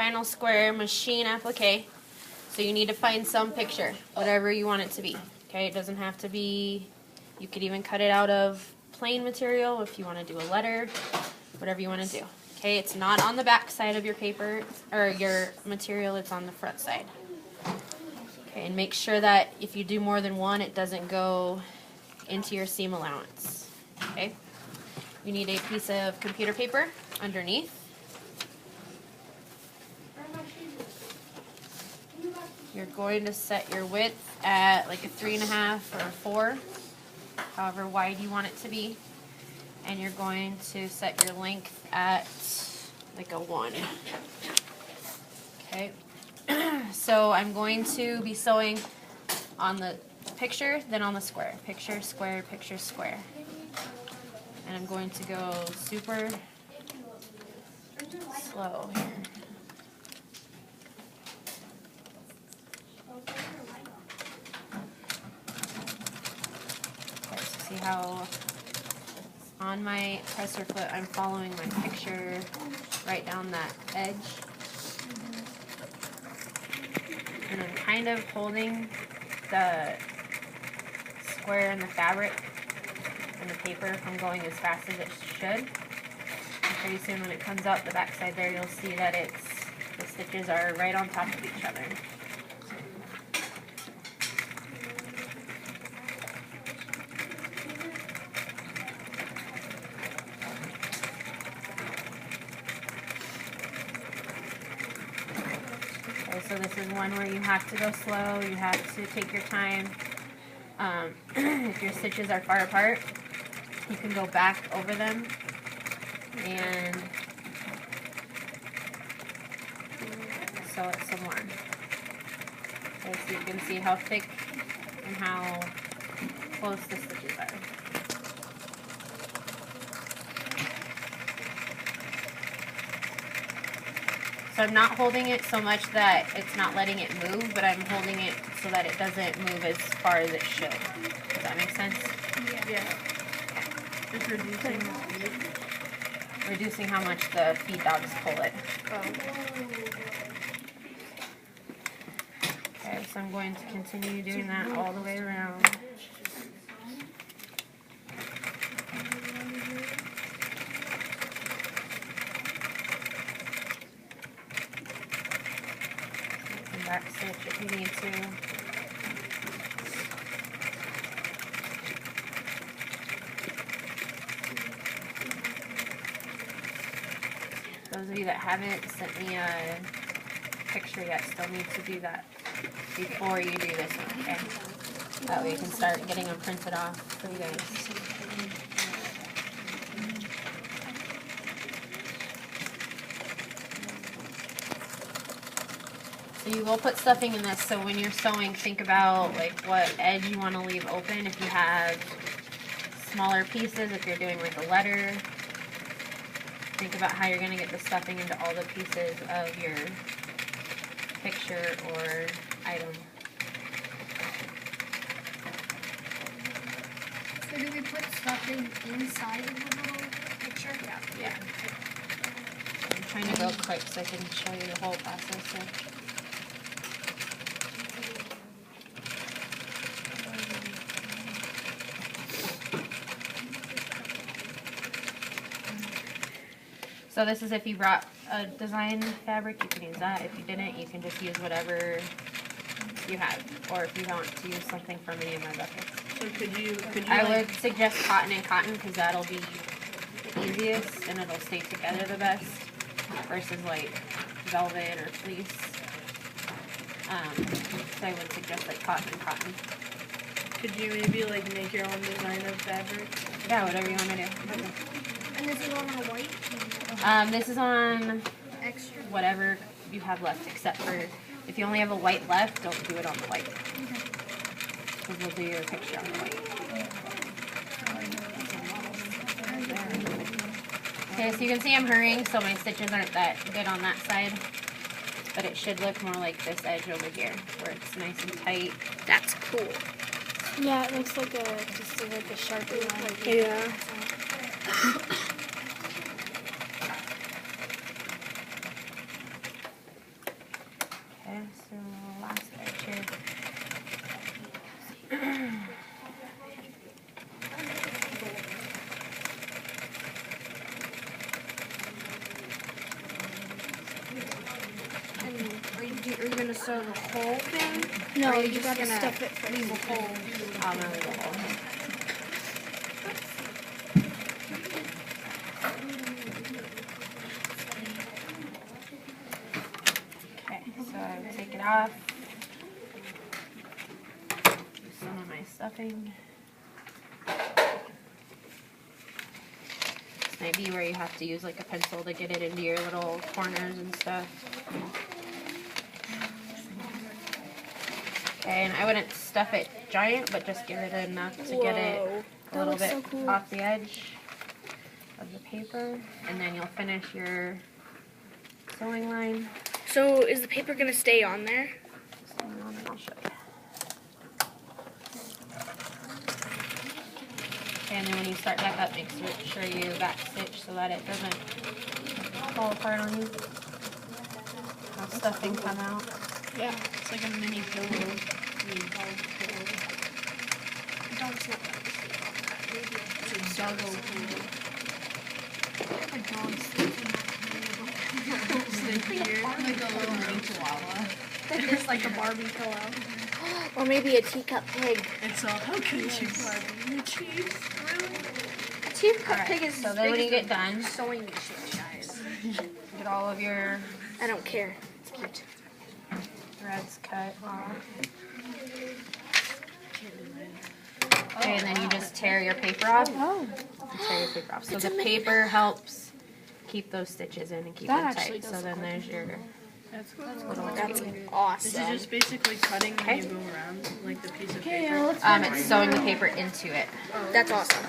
final square, machine applique. So you need to find some picture, whatever you want it to be. Okay, it doesn't have to be, you could even cut it out of plain material if you want to do a letter, whatever you want to do. Okay, it's not on the back side of your paper or your material, it's on the front side. Okay, and make sure that if you do more than one, it doesn't go into your seam allowance. Okay, you need a piece of computer paper underneath. You're going to set your width at like a 3.5 or a 4, however wide you want it to be. And you're going to set your length at like a 1. Okay, so I'm going to be sewing on the picture, then on the square. Picture, square, picture, square. And I'm going to go super slow here. Okay, so see how on my presser foot I'm following my picture right down that edge. And I'm kind of holding the square in the fabric and the paper from going as fast as it should. And pretty soon when it comes out the back side there, you'll see that the stitches are right on top of each other. Okay, so this is one where you have to go slow, you have to take your time. If your stitches are far apart, you can go back over them and sew it some more. Okay, so you can see how thick and how close the stitches are. So I'm not holding it so much that it's not letting it move, but I'm holding it so that it doesn't move as far as it should. Does that make sense? Yeah. Just reducing the speed. Reducing how much the feed dogs pull it. Oh. Okay, so I'm going to continue doing that all the way around. Back stitch if you need to. Those of you that haven't sent me a picture yet still need to do that before you do this one, okay? That way you can start getting them printed off for you guys. So you will put stuffing in this, so when you're sewing, think about like what edge you want to leave open. If you have smaller pieces, if you're doing like a letter, think about how you're going to get the stuffing into all the pieces of your picture or item. So do we put stuffing inside of the little picture? Yeah. I'm trying to go quick so I can show you the whole process here. So this is if you brought a design fabric, you can use that. If you didn't, you can just use whatever you have. Or if you want to use something from any of my buckets. So could you I like, would suggest cotton and cotton because that'll be the easiest and it'll stay together the best versus like velvet or fleece. So I would suggest like cotton and cotton. could you maybe like make your own design of fabric? Yeah, whatever you want to do. Okay. And this is on a white? This is on Extra? whatever you have left, except for if you only have a white left, don't do it on the white. Because we'll do your picture on the white. Okay, so you can see I'm hurrying, so my stitches aren't that good on that side. But it should look more like this edge over here, where it's nice and tight. That's cool. Yeah, it looks like just like a Sharpie line. Yeah. So the whole thing? No, Or you just gotta gonna stuff it first. leave a hole. I'm gonna leave a hole. Okay, so I take it off. Do some of my stuffing. This might be where you have to use like a pencil to get it into your little corners and stuff. Okay, and I wouldn't stuff it giant, but just give it enough to get it Whoa. a That little looks bit so cool. off the edge of the paper, and then you'll finish your sewing line. So is the paper gonna stay on there? So hang on, and I'll show you. Okay, and then when you start back up, make sure you back stitch so that it doesn't fall apart on you. Have stuffing come out. Yeah. It's like a mini pillow. It's a doggo pillow. A dog sleeps in that Snake here. like a little mini chihuahua. It's like a Barbie pillow. Or maybe a teacup pig. It's all, how could you, Barbie? The cheese? Really? A teacup Alright, pig is so as then big when you as get a done, sewing machine, guys. get all of your I don't care. It's cute. threads cut off. Okay, and then you just tear your paper off. Oh. You tear your paper off. So It's the amazing. paper helps keep those stitches in and keep That them actually tight. does So look then cool. there's your That's cool. That's This awesome. is just basically cutting Okay. when you go around, like the piece of paper. it's sewing the paper into it. That's awesome.